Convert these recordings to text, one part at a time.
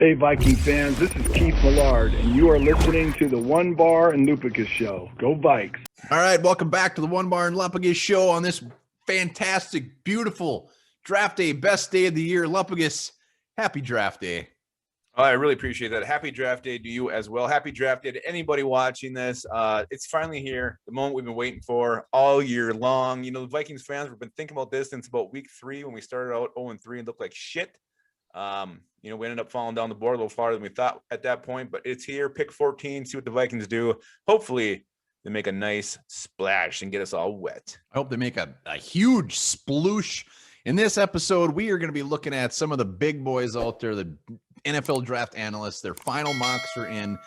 Hey, Viking fans, this is Keith Millard, and you are listening to the One Bar and Lupicus Show. Go Vikes. All right, welcome back to the One Bar and Lupicus Show on this fantastic, beautiful draft day, best day of the year. Lupicus, happy draft day. Oh, I really appreciate that. Happy draft day to you as well. Happy draft day to anybody watching this. It's finally here, the moment we've been waiting for all year long. You know, the Vikings fans have been thinking about this since about week 3 when we started out 0-3 and looked like shit. You know, we ended up falling down the board a little farther than we thought at that point, but it's here. Pick 14, see what the Vikings do. Hopefully they make a nice splash and get us all wet. I hope they make a huge sploosh. In this episode, we are going to be looking at some of the big boys out there, the NFL draft analysts. Their final mocks are in.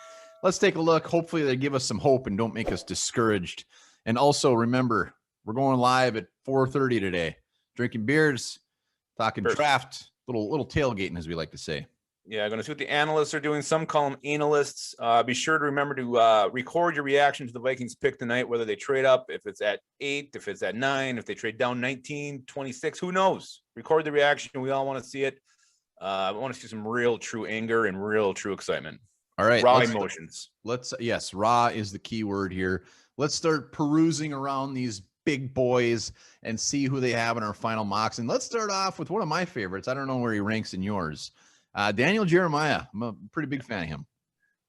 Let's take a look. Hopefully they give us some hope and don't make us discouraged. And also remember, we're going live at 4:30 today, drinking beers, talking draft. Little tailgating, as we like to say. Yeah, going to see what the analysts are doing. Some call them analysts. Be sure to remember to record your reaction to the Vikings pick tonight, whether they trade up, if it's at 8, if it's at 9, if they trade down 19, 26, who knows? Record the reaction. We all want to see it. I want to see some real true anger and real true excitement. All right. Raw emotions. Yes, raw is the key word here. Let's start perusing around these big boys and see who they have in our final mocks. And let's start off with one of my favorites. I don't know where he ranks in yours. Daniel Jeremiah. I'm a pretty big fan of him.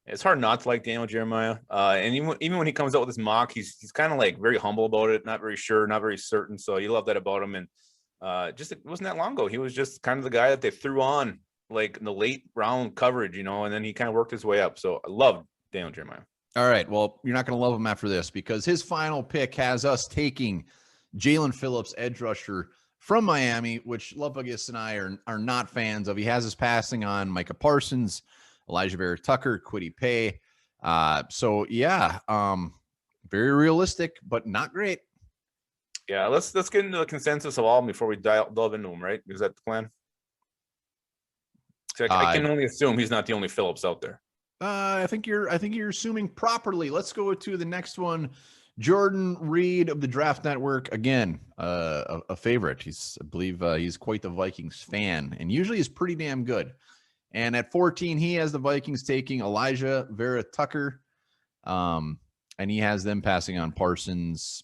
It's hard not to like Daniel Jeremiah. And even when he comes out with his mock, he's kind of like very humble about it, not very sure, not very certain. So you love that about him. And just it wasn't that long ago. He was just kind of the guy that they threw on like in the late round coverage, you know, and then he kind of worked his way up. So I love Daniel Jeremiah. All right. Well, you're not going to love him after this because his final pick has us taking Jalen Phillips, edge rusher from Miami, which Lupicus and I are not fans of. He has us passing on Micah Parsons, Elijah Vera Tucker, Kwity Paye. Very realistic, but not great. Yeah, let's get into the consensus of all of them before we delve into them, right? Is that the plan? So I can only assume he's not the only Phillips out there. I think you're assuming properly. Let's go to the next one. Jordan Reed of the Draft Network. Again, a favorite. I believe he's quite the Vikings fan and usually is pretty damn good. And at 14, he has the Vikings taking Elijah Vera Tucker. And he has them passing on Parsons,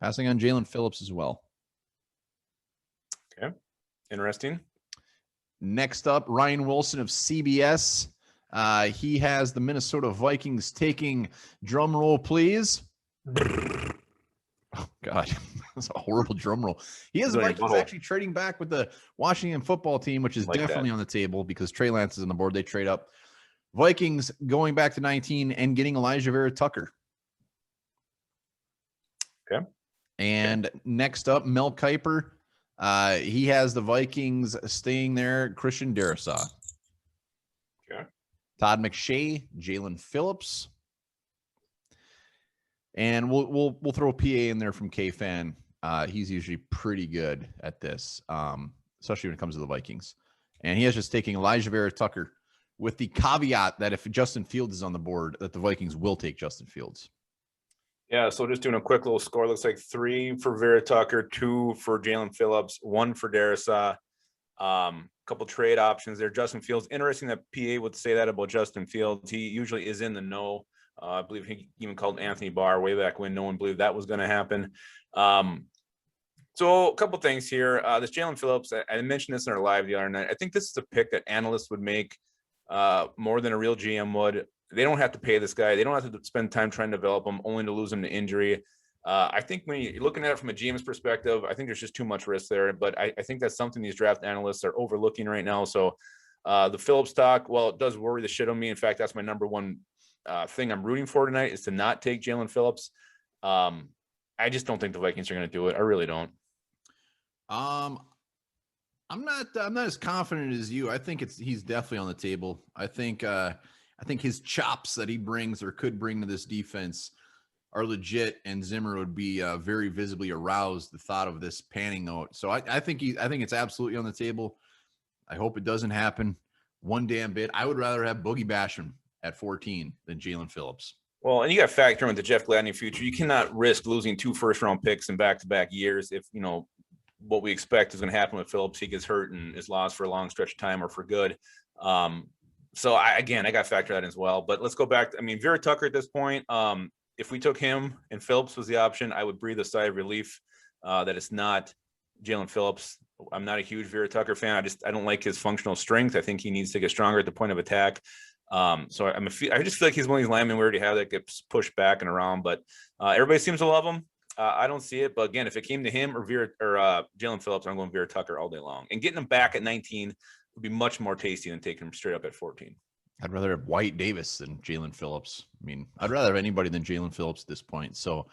passing on Jalen Phillips as well. Okay. Interesting. Next up, Ryan Wilson of CBS. He has the Minnesota Vikings taking, drum roll, please. Oh, God. That's a horrible drum roll. He has the Vikings actually trading back with the Washington football team, which is definitely on the table because Trey Lance is on the board. They trade up. Vikings going back to 19 and getting Elijah Vera Tucker. Okay. And next up, Mel Kiper. He has the Vikings staying there. Christian Darrisaw. Okay. Todd McShay, Jalen Phillips. And we'll throw a PA in there from K-Fan. He's usually pretty good at this, especially when it comes to the Vikings. And he has just taking Elijah Vera Tucker with the caveat that if Justin Fields is on the board, that the Vikings will take Justin Fields. Yeah, so just doing a quick little score. Looks like 3 for Vera Tucker, 2 for Jalen Phillips, 1 for Darrisaw. Couple trade options there. Justin Fields. Interesting that PA would say that about Justin Fields. He usually is in the know. I believe he even called Anthony Barr way back when no one believed that was going to happen. So a couple things here. This Jalen Phillips, I mentioned this in our live the other night. I think this is a pick that analysts would make more than a real GM would. They don't have to pay this guy. They don't have to spend time trying to develop him only to lose him to injury. I think when you're looking at it from a GM's perspective, I think there's just too much risk there. But I think that's something these draft analysts are overlooking right now. So the Phillips talk, well, it does worry the shit on me. In fact, that's my number one thing I'm rooting for tonight is to not take Jalen Phillips. I just don't think the Vikings are going to do it. I really don't. I'm not as confident as you. I think he's definitely on the table. I think his chops that he brings or could bring to this defense are legit, and Zimmer would be very visibly aroused the thought of this panning out. So I think it's absolutely on the table. I hope it doesn't happen one damn bit. I would rather have Boogie Basham at 14 than Jalen Phillips. Well, and you got to factor in the Jeff Gladney future. You cannot risk losing 2 first-round picks in back-to-back years if, you know, what we expect is going to happen with Phillips. He gets hurt and is lost for a long stretch of time or for good. So I got to factor that in as well. But let's go back. I mean, Vera Tucker at this point, if we took him and Phillips was the option, I would breathe a sigh of relief that it's not Jalen Phillips. I'm not a huge Vera Tucker fan. I don't like his functional strength. I think he needs to get stronger at the point of attack. So I just feel like he's one of these linemen we already have that gets pushed back and around, but everybody seems to love him. I don't see it, but again, if it came to him or Jalen Phillips, I'm going Vera Tucker all day long. And getting him back at 19 would be much more tasty than taking him straight up at 14. I'd rather have White Davis than Jalen Phillips. I mean, I'd rather have anybody than Jalen Phillips at this point. So,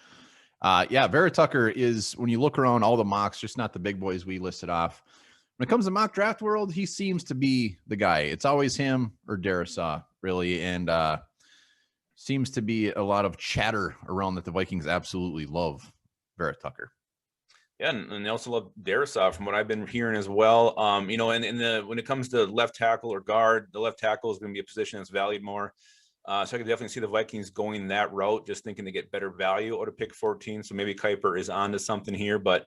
Vera Tucker is, when you look around all the mocks, just not the big boys we listed off. When it comes to mock draft world, he seems to be the guy. It's always him or Darisaw, really, and seems to be a lot of chatter around that the Vikings absolutely love Vera Tucker. Yeah, and they also love Darisaw from what I've been hearing as well. And when it comes to left tackle or guard, the left tackle is going to be a position that's valued more. So I could definitely see the Vikings going that route, just thinking to get better value out of pick 14. So maybe Kuiper is onto something here. But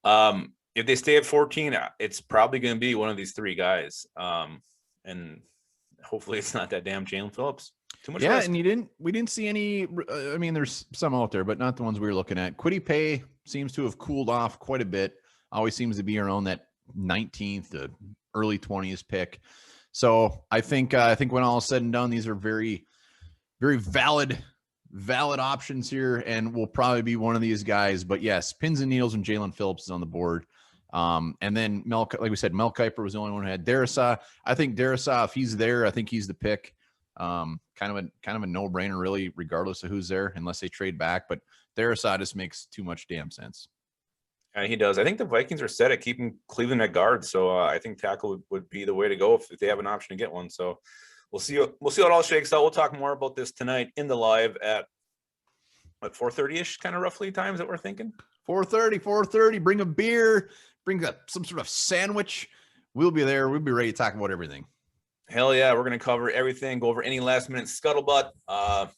if they stay at 14, it's probably going to be one of these three guys. And hopefully it's not that damn Jalen Phillips. Too much risk. And we didn't see any. I mean, there's some out there, but not the ones we were looking at. Kwity Paye seems to have cooled off quite a bit. Always seems to be around that 19th to early 20s pick. So I think when all is said and done, these are very, very valid options here, and will probably be one of these guys. But yes, pins and needles, and Jalen Phillips is on the board. And then like we said, Mel Kiper was the only one who had Darisaw. I think Darisaw, if he's there, I think he's the pick. Kind of a no-brainer, really, regardless of who's there, unless they trade back. But Darisaw just makes too much damn sense. He does. I think the Vikings are set at keeping Cleveland at guard, so I think tackle would be the way to go if they have an option to get one. So we'll see how it all shakes out. We'll talk more about this tonight in the live at 4:30ish, kind of roughly times that we're thinking. 4:30. Bring a beer. Bring some sort of sandwich. We'll be there. We'll be ready to talk about everything. Hell yeah, we're going to cover everything, go over any last minute scuttlebutt.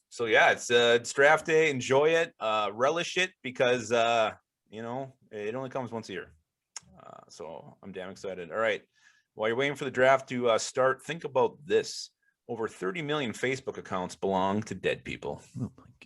So yeah, it's draft day. Enjoy it, relish it, because it only comes once a year. So I'm damn excited. All right, while you're waiting for the draft to start, think about this: over 30 million Facebook accounts belong to dead people. Oh my God.